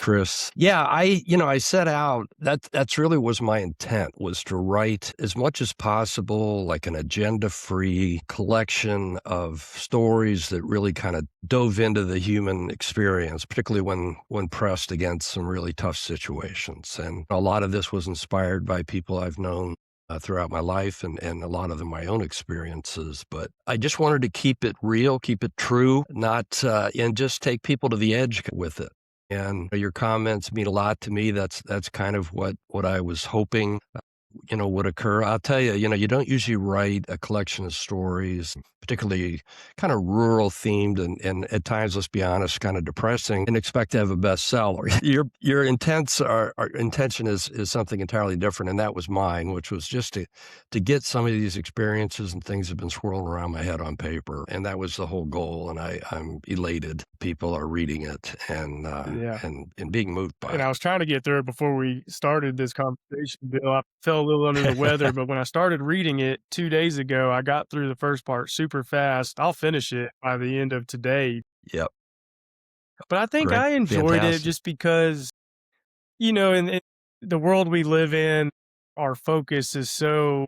Chris. Yeah, I set out, that's really was my intent, was to write as much as possible, like an agenda-free collection of stories that really kind of dove into the human experience, particularly when pressed against some really tough situations. And a lot of this was inspired by people I've known throughout my life and a lot of them my own experiences. But I just wanted to keep it real, keep it true, not and just take people to the edge with it. And your comments mean a lot to me. That's kind of what I was hoping would occur. I'll tell you, you don't usually write a collection of stories, particularly kind of rural themed and at times, let's be honest, kind of depressing, and expect to have a bestseller. Your intention is something entirely different, and that was mine, which was just to get some of these experiences and things that have been swirling around my head on paper, and that was the whole goal. And I'm elated people are reading it and being moved by And it. I was trying to get through it before we started this conversation, Bill. I felt a little under the weather, but when I started reading it 2 days ago, I got through the first part super fast. I'll finish it by the end of today. Yep. But I think Great. I enjoyed it Fantastic. just because, in the world we live in, our focus is so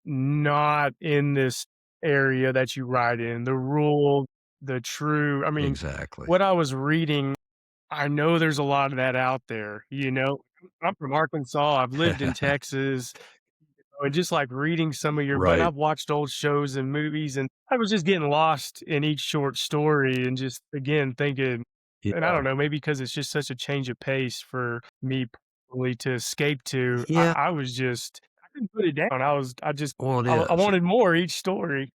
not in this area that you write in, the rule, the true. I mean, Exactly. what I was reading, I know there's a lot of that out there. I'm from Arkansas. I've lived in Texas. And just like reading some of your, but Right. I've watched old shows and movies, and I was just getting lost in each short story and just again thinking, and I Yeah. don't know, maybe because it's just such a change of pace for me personally to escape to. Yeah. I was just, I couldn't put it down. Well, it I is. wanted more each story.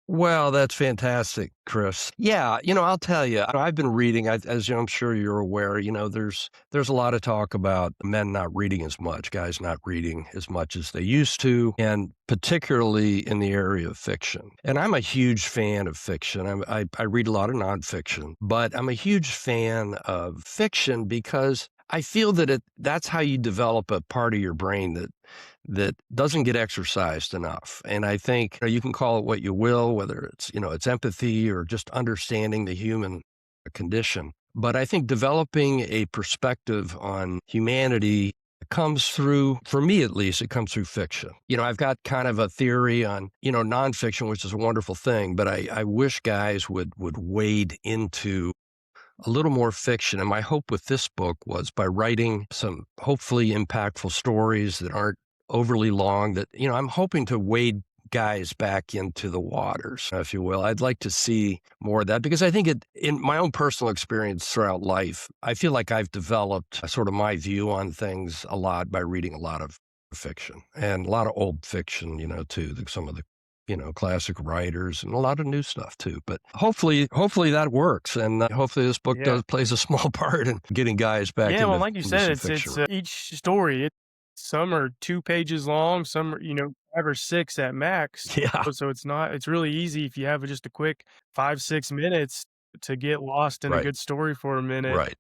Well, that's fantastic, Chris. Yeah, I'll tell you, I've been reading, as I'm sure you're aware, there's a lot of talk about men not reading as much, guys not reading as much as they used to, and particularly in the area of fiction. And I'm a huge fan of fiction. I read a lot of nonfiction, but I'm a huge fan of fiction because I feel that that's how you develop a part of your brain that doesn't get exercised enough. And I think you can call it what you will, whether it's empathy or just understanding the human condition. But I think developing a perspective on humanity comes through, for me at least, it comes through fiction. I've got kind of a theory on, nonfiction, which is a wonderful thing, but I wish guys would wade into a little more fiction. And my hope with this book was by writing some hopefully impactful stories that aren't overly long, that, I'm hoping to wade guys back into the waters, if you will. I'd like to see more of that because I think in my own personal experience throughout life, I feel like I've developed sort of my view on things a lot by reading a lot of fiction and a lot of old fiction, too, some of the classic writers and a lot of new stuff too. But hopefully that works, and hopefully this book plays a small part in getting guys back Yeah, into well, like you said, some it's fiction. each story. Some are 2 pages long, some are 5 or 6 at max. Yeah, So it's really easy if you have just a quick 5, 6 minutes to get lost in a right, good story for a minute, right.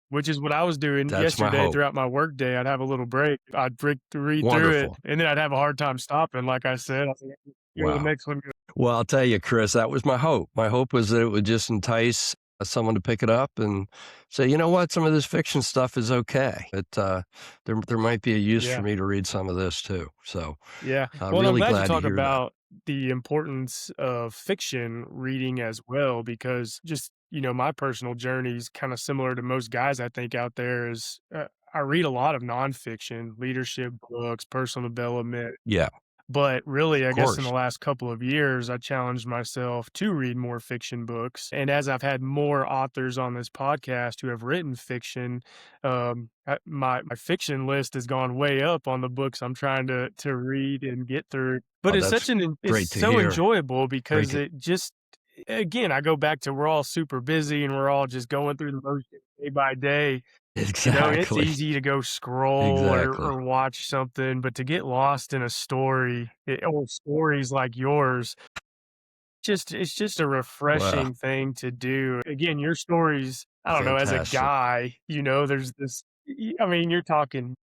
which is what I was doing That's my yesterday hope. throughout my work day. I'd have a little break. I'd read through it, Wonderful. and then I'd have a hard time stopping. Like I said, I was like, "Here, the Wow. next one." Well, I'll tell you, Chris, that was my hope. My hope was that it would just entice someone to pick it up and say, you know what, some of this fiction stuff is okay. There might be a use for Yeah. me to read some of this too. So Yeah. I'm Well, and I'm really glad you glad to talk hear that. about the importance of fiction reading as well, because just, my personal journey is kind of similar to most guys I think out there is I read a lot of nonfiction, leadership books, personal development. Yeah, But really, I of guess in the course. last couple of years, I challenged myself to read more fiction books. And as I've had more authors on this podcast who have written fiction, my fiction list has gone way up on the books I'm trying to read and get through. But Oh, it's that's it's great to so hear. enjoyable Great because to it just, again, I go back to we're all super busy and we're all just going through the motions day by day. It's Exactly. easy to go scroll Exactly. or watch something, but to get lost in a story, or stories like yours, it's just a Well, refreshing thing to do. Again, your stories, I don't know, as a fantastic. guy, there's this, I mean, you're talking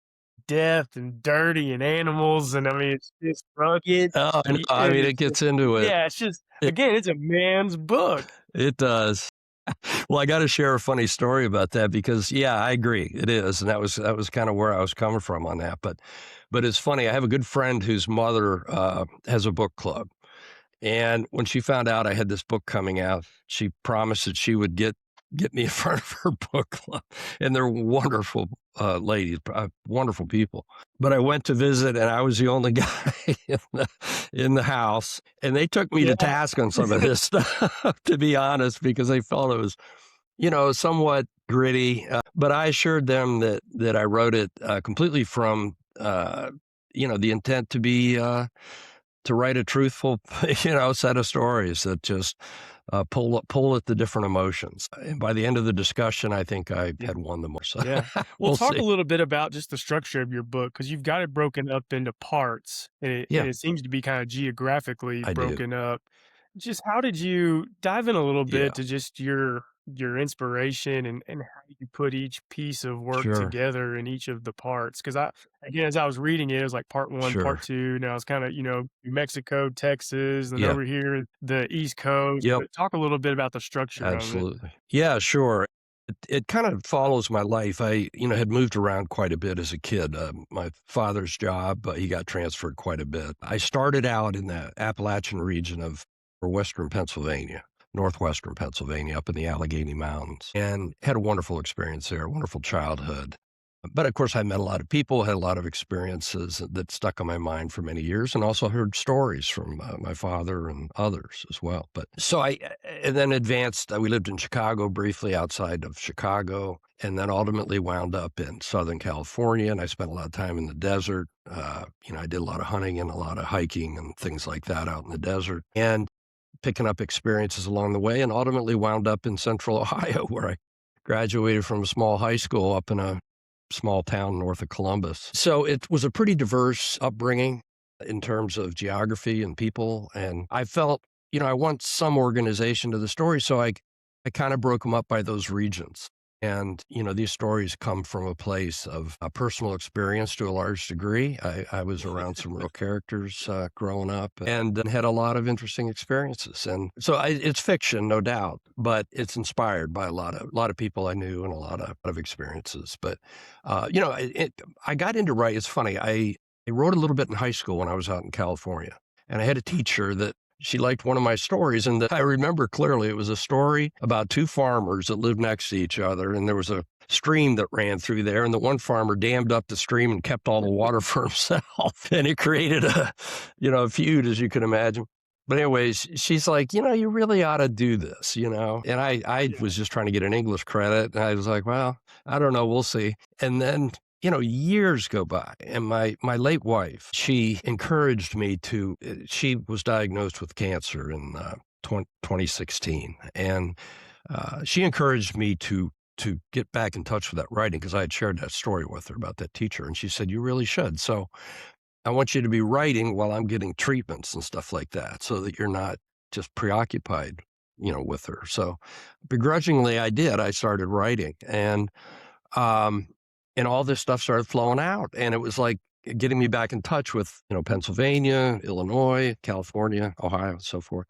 death and dirty and animals, and I mean, it's just rugged. Oh, and I And mean, it it's just, gets into it. yeah, it's just, It again, it's a man's book. it does. Well, I gotta share a funny story about that because, yeah, I agree, it is, and that was kinda where I was coming from on that, but it's funny, I have a good friend whose mother, has a book club, and when she found out I had this book coming out, she promised that she would get me in front of her book club, and they're wonderful, ladies, wonderful people. But I went to visit, and I was the only guy in the house, and they took me to Yeah. task on some of this stuff, to be honest, because they felt it was, somewhat gritty, but I assured them that I wrote it, completely from, the intent to write a truthful, set of stories that just, pull at the different emotions. And by the end of the discussion, I think I Yeah. had won them more. So Yeah. Well, we'll talk see. a little bit about just the structure of your book because you've got it broken up into parts, and Yeah, it seems to be kinda geographically I do. broken up. Just how did you dive in a little Yeah, bit to just your inspiration and how you put each piece of work sure, together in each of the parts? Because again, as I was reading it, it was like part 1, part sure. 2, and I was kinda, New Mexico, Texas, and Yeah, over here, the East Coast, yep, but talk a little bit about the structure of it. absolutely. Yeah, sure. It kind of follows my life. I, had moved around quite a bit as a kid. My father's job, he got transferred quite a bit. I started out in the Appalachian region of Western Pennsylvania, northwestern Pennsylvania, up in the Allegheny Mountains, and had a wonderful experience there, a wonderful childhood. But of course, I met a lot of people, had a lot of experiences that stuck on my mind for many years, and also heard stories from my father and others as well. But so and then advanced. We lived in Chicago briefly, outside of Chicago, and then ultimately wound up in Southern California. And I spent a lot of time in the desert. I did a lot of hunting and a lot of hiking and things like that out in the desert, and picking up experiences along the way, and ultimately wound up in Central Ohio, where I graduated from a small high school up in a small town north of Columbus. So it was a pretty diverse upbringing in terms of geography and people. And I felt, I want some organization to the story. So I kind of broke them up by those regions. And, these stories come from a place of personal experience to a large degree. I was around some real characters growing up and had a lot of interesting experiences. And so it's fiction, no doubt, but it's inspired by a lot of people I knew and a lot of experiences. But, I got into writing. It's funny. I wrote a little bit in high school when I was out in California, and I had a teacher that she liked one of my stories, and that I remember clearly. It was a story about two farmers that lived next to each other, and there was a stream that ran through there, and the one farmer dammed up the stream and kept all the water for himself, and it created a feud, as you can imagine. But anyways, she's like, you really ought to do this, and I Yeah. was just trying to get an English credit, and I was like, well, I don't know, we'll see. And then years go by, and my late wife, she encouraged me to. She was diagnosed with cancer in 2016, and she encouraged me to get back in touch with that writing because I had shared that story with her about that teacher, and she said you really should. So I want you to be writing while I'm getting treatments and stuff like that, so that you're not just preoccupied, with her. So begrudgingly, I did. I started writing, um, and all this stuff started flowing out, and it was like getting me back in touch with, Pennsylvania, Illinois, California, Ohio, so forth.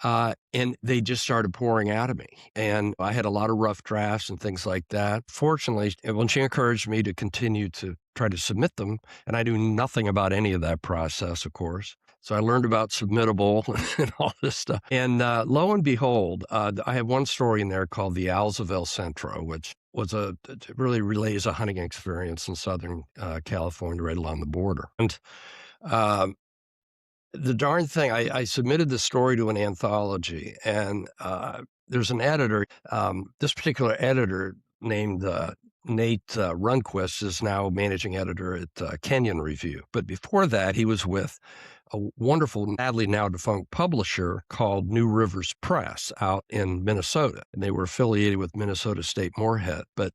And they just started pouring out of me. And I had a lot of rough drafts and things like that. Fortunately, when she encouraged me to continue to try to submit them, and I knew nothing about any of that process, of course. So I learned about submittable and all this stuff. And lo and behold, I have one story in there called The Owls of El Centro, which it really relays a hunting experience in Southern California right along the border. And um, the darn thing, I submitted the story to an anthology, and there's an editor. This particular editor named Nate Runquist is now managing editor at Kenyon Review. But before that, he was with a wonderful, sadly now defunct publisher called New Rivers Press out in Minnesota. And they were affiliated with Minnesota State Moorhead. But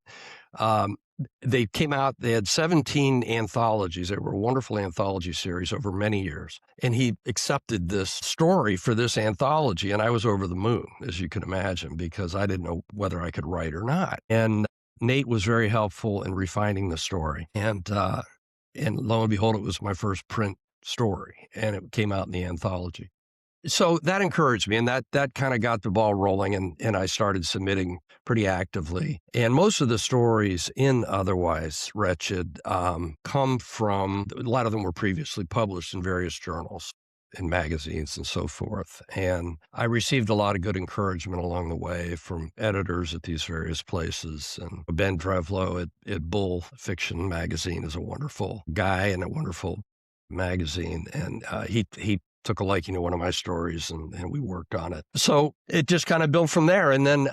um, they came out, they had 17 anthologies. They were a wonderful anthology series over many years. And he accepted this story for this anthology. And I was over the moon, as you can imagine, because I didn't know whether I could write or not. And Nate was very helpful in refining the story. And lo and behold, it was my first print story, and it came out in the anthology. So that encouraged me, and that kinda got the ball rolling, and I started submitting pretty actively. And most of the stories in Otherwise Wretched, come from a lot of them were previously published in various journals and magazines and so forth, and I received a lot of good encouragement along the way from editors at these various places, and Ben Drevlo at Bull Fiction magazine is a wonderful guy and a wonderful magazine, and, he took a liking to one of my stories and we worked on it. So it just kind of built from there. And then,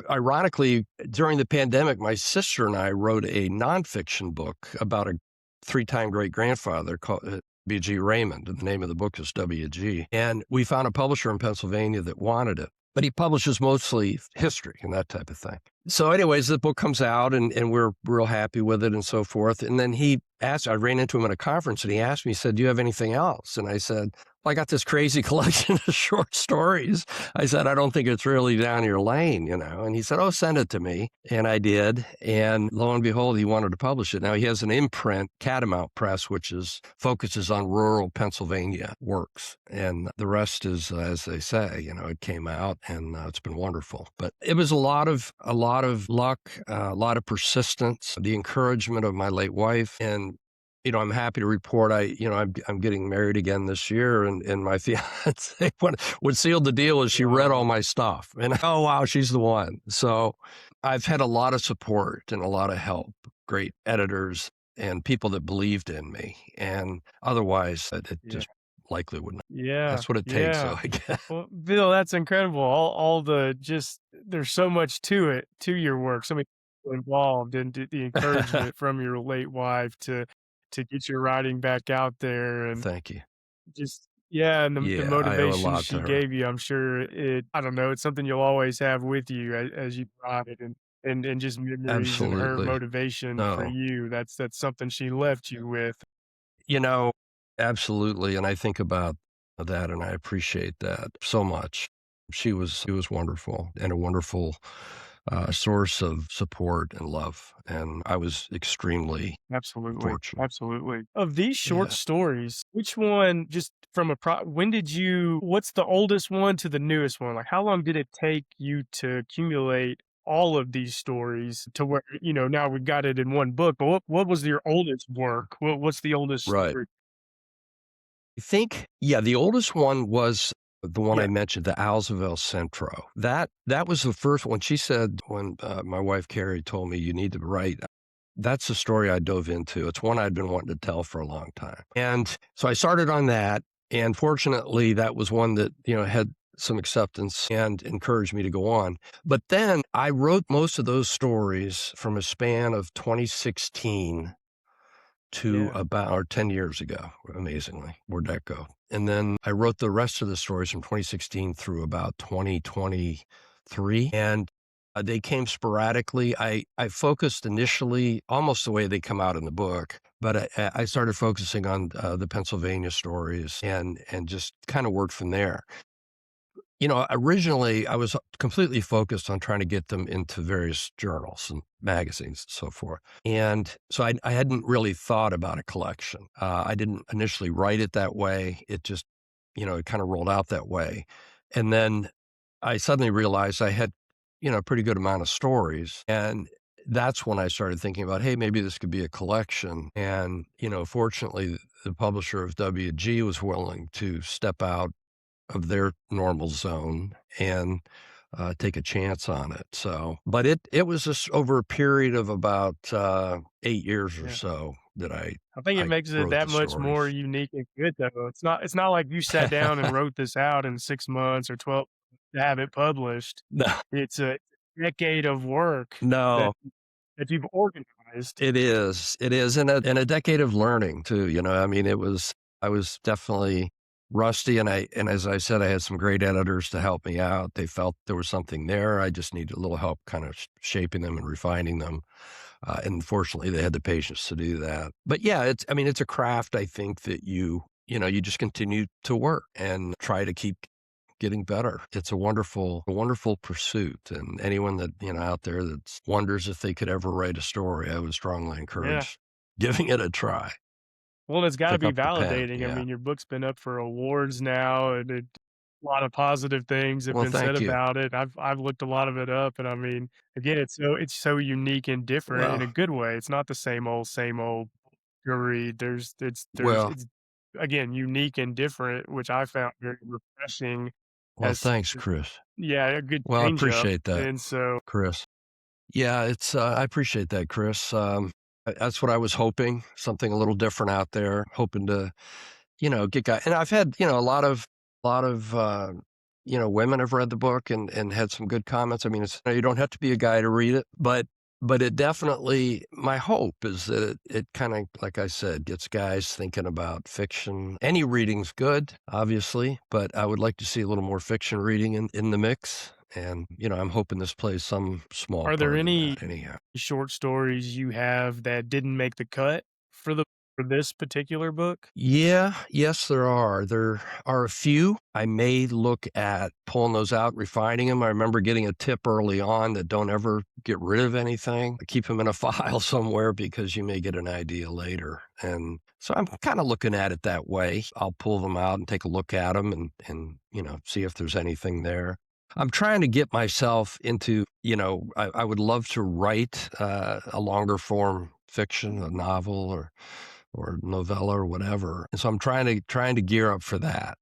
ironically, during the pandemic, my sister and I wrote a nonfiction book about a three-time great grandfather called B.G. Raymond. And the name of the book is W.G. And we found a publisher in Pennsylvania that wanted it. But he publishes mostly history and that type of thing. So, anyways, the book comes out and we're real happy with it and so forth. And then I ran into him at a conference and he asked me, he said, "Do you have anything else?" And I said, "Well, I got this crazy collection of short stories." I said, "I don't think it's really down your lane, you know?" And he said, "Oh, send it to me." And I did. And lo and behold, he wanted to publish it. Now he has an imprint, Catamount Press, which focuses on rural Pennsylvania works. And the rest is, as they say, it came out and it's been wonderful. But it was a lot of luck, a lot of persistence, the encouragement of my late wife, and I'm happy to report I'm getting married again this year, and my fiance, what sealed the deal is she read all Wow. my stuff, and oh wow, she's the one. So I've had a lot of support and a lot of help, great editors and people that believed in me, and otherwise it Yeah. just likely wouldn't. Yeah. That's what it takes, Yeah. though, I guess. Well, Bill, that's incredible. All the just there's so much to it, to your work, so many people involved, and the encouragement from your late wife to get your writing back out there, and Thank you. just yeah, and the Yeah, I owe a motivation lot to she her. gave you, I'm sure I don't know, it's something you'll always have with you as you write it, and just memories and her Absolutely. motivation for No. you. That's something she left you with. You know, absolutely, and I think about that, and I appreciate that so much. She was wonderful and a wonderful, source of support and love, and I was extremely Absolutely, fortunate. absolutely. Of these short Yeah. stories, which one just from a when did you what's the oldest one to the newest one? Like, how long did it take you to accumulate all of these stories to where, now we've got it in one book, but what was your oldest work? What's the oldest Right. story? I think yeah, the oldest one was the one I Yeah, mentioned, the Alzaville Centro. That was the first one. She said when, my wife Carrie told me, "You need to write," that's the story I dove into. It's one I'd been wanting to tell for a long time. And so I started on that, and fortunately, that was one that, had some acceptance and encouraged me to go on. But then I wrote most of those stories from a span of 2016 to yeah, about or 10 years ago, amazingly. Where'd that go? And then I wrote the rest of the stories from 2016 through about 2023, and, they came sporadically. I focused initially almost the way they come out in the book, but I started focusing on, the Pennsylvania stories and just kinda worked from there. Originally, I was completely focused on trying to get them into various journals and magazines and so forth. And so I hadn't really thought about a collection. I didn't initially write it that way. It just, it kind of rolled out that way. And then I suddenly realized I had, a pretty good amount of stories. And that's when I started thinking about, hey, maybe this could be a collection. And, fortunately, the publisher of WG was willing to step out of their normal zone and, take a chance on it, so but it was just over a period of about, 8 years or yeah. so that I I think it I makes it wrote that the much more stories. unique and good, though. It's not like you sat down and wrote this out in 6 months or 12 to have it published. No, It's a decade of work that no, that you've organized. it is, and a decade of learning too, I mean, I was definitely rusty, and as I said, I had some great editors to help me out. They felt there was something there, I just needed a little help kind of shaping them and refining them. And fortunately, they had the patience to do that. But yeah, I mean, it's a craft I think that you just continue to work and try to keep getting better. It's a wonderful pursuit. And anyone that, out there that wonders if they could ever write a story, I would strongly Yeah. encourage giving it a try. Well, it's gotta Pick be up the pen. validating. I Yeah. mean, your book's been up for awards now, and A lot of positive things have Well, been said thank you. about it. I've looked a lot of it up, and I mean, again, it's so unique and different in Well a good way. It's not the same old you read. There's well it's again unique and different, which I found very refreshing well, as thanks, Chris. yeah, a good Well, I change up. appreciate that, And so Chris. Yeah, I appreciate that, Chris. That's what I was hoping, something a little different out there, hoping to, get guy and I've had, a lot of, women have read the book and had some good comments. I mean, you don't have to be a guy to read it, but it definitely my hope is that it kinda, like I said, gets guys thinking about fiction. Any reading's good, obviously, but I would like to see a little more fiction reading in the mix, and, I'm hoping this plays some small are there part in any that anyhow. short stories you have that didn't make the cut for the for this particular book? Yeah, yes, there are. There are a few. I may look at pulling those out, refining them. I remember getting a tip early on that don't ever get rid of anything. Keep them in a file somewhere because you may get an idea later. And so I'm kind of looking at it that way. I'll pull them out and take a look at them and see if there's anything there. I'm trying to get myself into, I would love to write a longer form fiction, a novel or novella or whatever. And so I'm trying to gear up for that.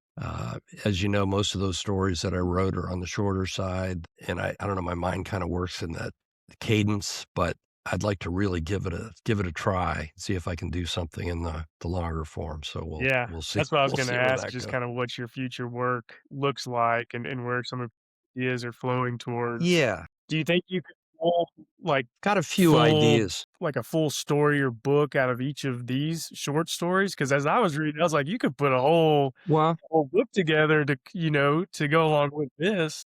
As you know, most of those stories that I wrote are on the shorter side, and I don't know, my mind kind of works in that cadence, but I'd like to really give it a try, see if I can do something in the longer form. So we'll Yeah, we'll see that's what I was we'll gonna see where ask, that just goes. kind of what your future work looks like and where some of ideas are flowing towards. Yeah, Do you think you could pull, like, got a few full ideas. like, a full story or book out of each of these short stories? Because as I was reading, I was like, "You could put Well, a whole book together to to go along with this."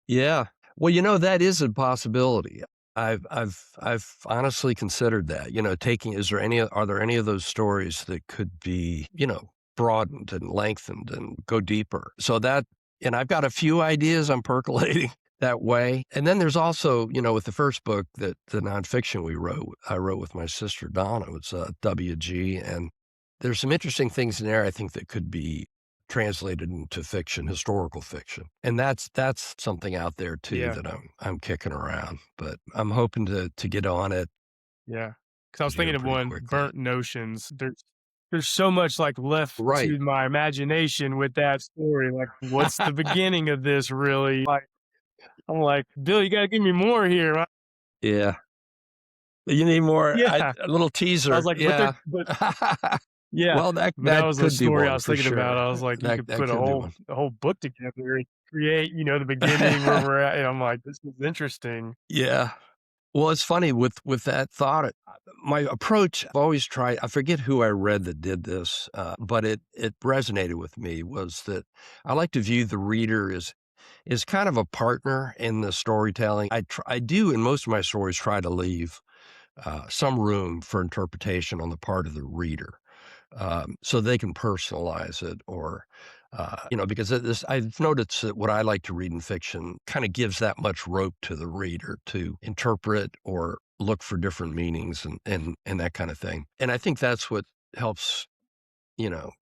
yeah. Well, that is a possibility. I've honestly considered that, taking are there any of those stories that could be, broadened and lengthened and go deeper? And I've got a few ideas I'm percolating that way. And then there's also, with the first book that the nonfiction I wrote with my sister Donna, it was WG, and there's some interesting things in there I think that could be translated into fiction, historical fiction. And that's something out there too Yeah, that I'm kicking around, but I'm hoping to get on it yeah. Because I was thinking here of pretty one, quickly. Burnt Notions. There's so much, like, left Right. to my imagination with that story, like, what's the beginning of this really? I'm like, "Bill, you gotta give me more here." Yeah. You need more Yeah. a little I was teaser, like, yeah. yeah, Well, that but that that was a could be story I one was for thinking about. sure. I was like, you could That put could be one. a whole book together and create, the beginning where we're at, and I'm like, "This is interesting." Yeah. Well, it's funny with that thought, my approach, I've always tried I forget who I read that did this, but it resonated with me, was that I like to view the reader as kind of a partner in the storytelling. I do in most of my stories try to leave, some room for interpretation on the part of the reader, so they can personalize it or, because I've noticed that what I like to read in fiction kind of gives that much rope to the reader to interpret or look for different meanings and that kind of thing. And I think that's what helps,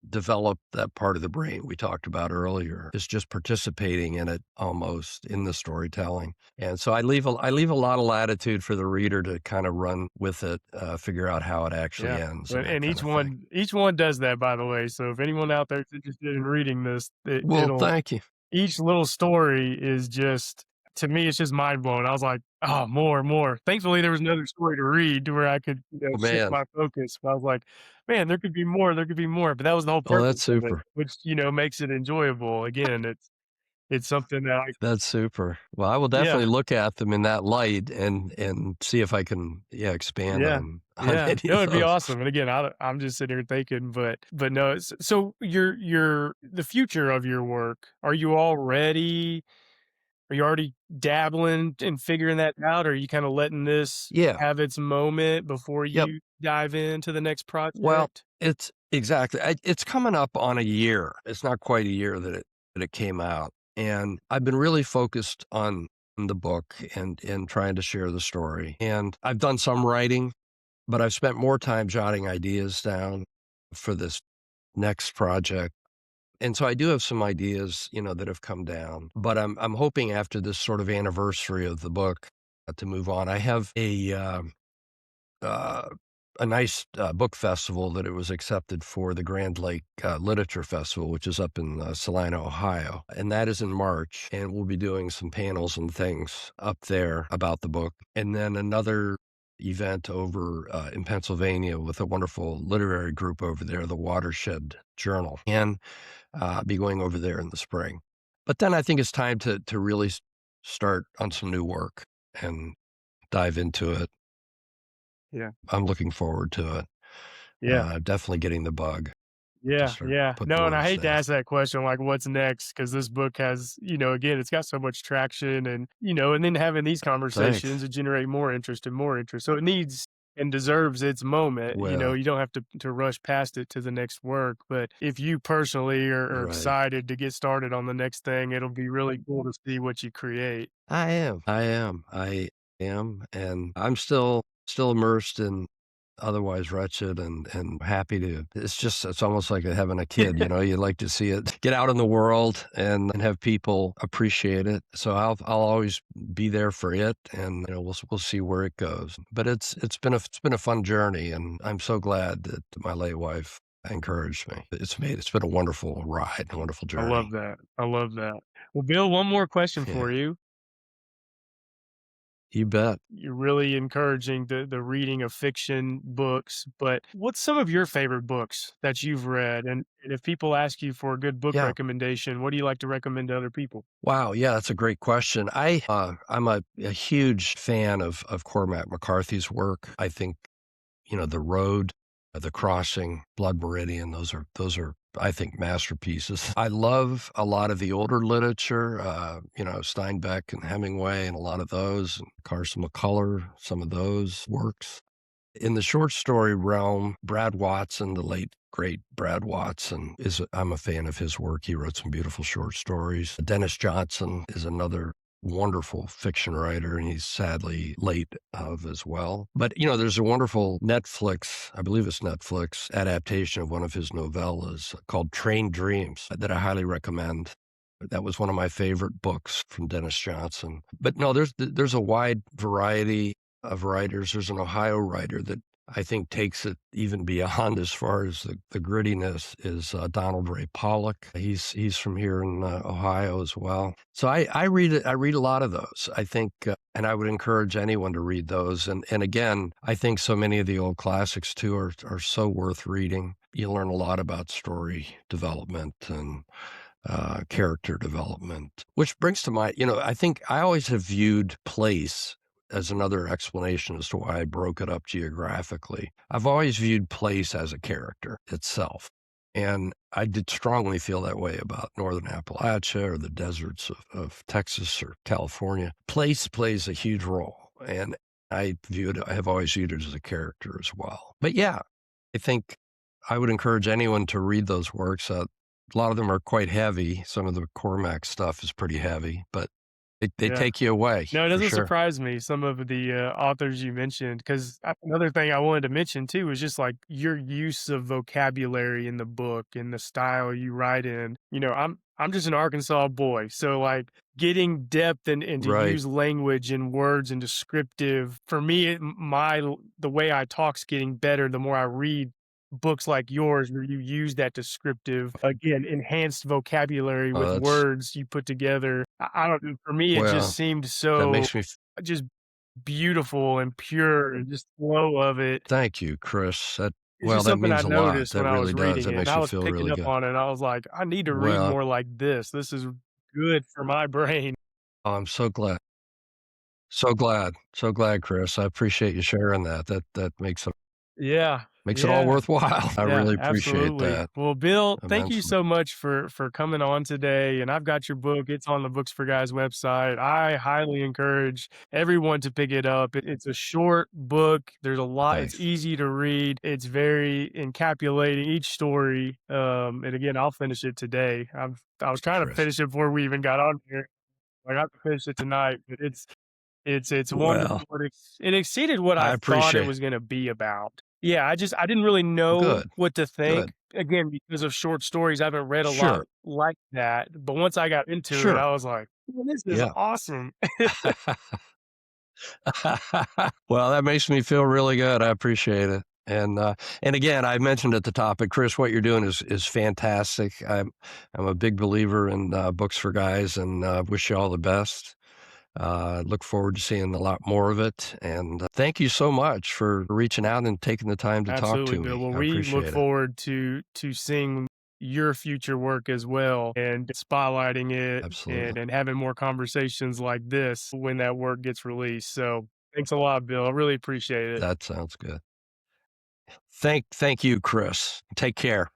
develop that part of the brain we talked about earlier, is just participating in it almost in the storytelling. And so I leave a lot of latitude for the reader to kind of run with it, figure out how it actually Yeah, ends and but that and kind of thing. each one does that, by the way, so if anyone out there is interested in reading this, Well, thank you. each little story is just to me, it's just mind blowing. I was like, "Oh, more, more." Thankfully, there was another story to read to where I could, Oh, shift man. my focus, but I was like, "Man, there could be more, there could be more," but that was the whole Oh, purpose that's of it, super. which, makes it enjoyable. Again, it's something that I That's super. Well, I will yeah, definitely look at them in that light and see if I can, yeah, expand yeah, on yeah. any No, of it'd be those. awesome, and again, I'm just sitting here thinking, but no, so your the future of your work, are you already dabbling and figuring that out, or are you kinda letting this Yeah. have its moment before Yep. you dive into the next Well, project? it's exactly. It's coming up on a year. It's not quite a year that it came out, and I've been really focused on the book and trying to share the story. And I've done some writing, but I've spent more time jotting ideas down for this next project. And so I do have some ideas, that have come down, but I'm hoping after this sort of anniversary of the book, to move on. I have uh, a nice, book festival that it was accepted for, the Grand Lake, Literature Festival, which is up in, Salina, Ohio, and that is in March, and we'll be doing some panels and things up there about the book. And then another event over, in Pennsylvania with a wonderful literary group over there, the Watershed Journal, and, be going over there in the spring. But then I think it's time to really start on some new work and dive into it. Yeah. I'm looking forward to it. Yeah. Definitely getting the bug to Yeah, start yeah. putting No, and I words hate to to that. ask that question, like, what's next? Because this book has, again, it's got so much traction and, and then having these conversations, Thanks. it generate more interest and more interest. So it needs and deserves its moment. Well, You don't have to rush past it to the next work. But if you personally are right. excited to get started on the next thing, it'll be really cool to see what you create. I am, and I'm still immersed in otherwise wretched and happy to it's almost like having a kid, you like to see it get out in the world and have people appreciate it. So I'll always be there for it, and, we'll see where it goes. But it's been a fun journey, and I'm so glad that my late wife encouraged me. It's been a wonderful ride, a wonderful I love journey. that. I love that. Well, Bill, one more question Yeah, for you. you bet. You're really encouraging the reading of fiction books, but what's some of your favorite books that you've read? And if people ask you for a good book Yeah. recommendation, what do you like to recommend to other people? Wow, yeah, that's a great question. I'm a huge fan of Cormac McCarthy's work. I think, The Road, The Crossing, Blood Meridian, those are, I think, masterpieces. I love a lot of the older literature, Steinbeck and Hemingway and a lot of those, and Carson McCullers, some of those works. In the short story realm, Brad Watson, the late great Brad Watson, I'm a fan of his work. He wrote some beautiful short stories. Dennis Johnson is another wonderful fiction writer, and he's sadly late of as well. But, there's a wonderful Netflix, I believe it's Netflix, adaptation of one of his novellas called Train Dreams that I highly recommend. That was one of my favorite books from Dennis Johnson. But no, there's a wide variety of writers. There's an Ohio writer that I think takes it even beyond as far as the grittiness is, Donald Ray Pollock. He's from here in, Ohio as well. So I read a lot of those. I think, and I would encourage anyone to read those. And again, I think so many of the old classics too are so worth reading. You learn a lot about story development and character development, which brings to mind, I think I always have viewed place as another explanation as to why I broke it up geographically. I've always viewed place as a character itself. And I did strongly feel that way about Northern Appalachia or the deserts of Texas or California. Place plays a huge role. And I have always viewed it as a character as well. But yeah, I think I would encourage anyone to read those works. A lot of them are quite heavy. Some of the Cormac stuff is pretty heavy, but they Yeah. take you away No, it for doesn't sure. surprise me, some of the, authors you mentioned, 'cause another thing I wanted to mention too is just, like, your use of vocabulary in the book and the style you write in. I'm just an Arkansas boy, so, like, getting depth and to Right. use language and words and descriptive for me, the way I talk's getting better the more I read books like yours where you use that descriptive, again, enhanced vocabulary Oh, with that's words you put together. I don't for me, it just well, seemed that so makes me f just beautiful and pure and just flow of it. thank you, Chris. It's Well, just that something I means a lot. noticed That when I really was does. reading That it, and makes I me was feel picking really up good. on it, and I was like, "I need to read Well, more like this. This is good for my brain." oh, I'm so glad. So glad. So glad, Chris. I appreciate you sharing that. That Yeah, makes it all yeah. worthwhile. I Yeah, really appreciate absolutely. that Well, Bill, thank you immensely. so much for coming on today, and I've got your book. It's on the Books4Guys website. I highly encourage everyone to pick it up. It's a short book. There's a lot. It's Thanks. easy to read. It's very encapsulating each story. And again, I'll finish it today. I was trying to Chris. finish it before we even got on here. I got to finish it tonight, but it's Well, wonderful. It exceeded what I I thought it appreciate was gonna be about. Yeah, I didn't really Well, know good, what to think. good. Again, because of short stories, I haven't read a lot Sure, like that, but once I got into it, sure. I was like, "Man, this is Yeah. awesome." Well, that makes me feel really good. I appreciate it. And again, I mentioned at the topic, Chris, what you're doing is fantastic. I'm a big believer in Books for Guys, and wish you all the best. Look forward to seeing a lot more of it. And thank you so much for reaching out and taking the time to talk Absolutely, to Bill. me. Well, I we look appreciate it. forward to seeing your future work as well and spotlighting it Absolutely. and having more conversations like this when that work gets released. So, thanks a lot, Bill. I really appreciate it. That sounds good. Thank you, Chris. Take care.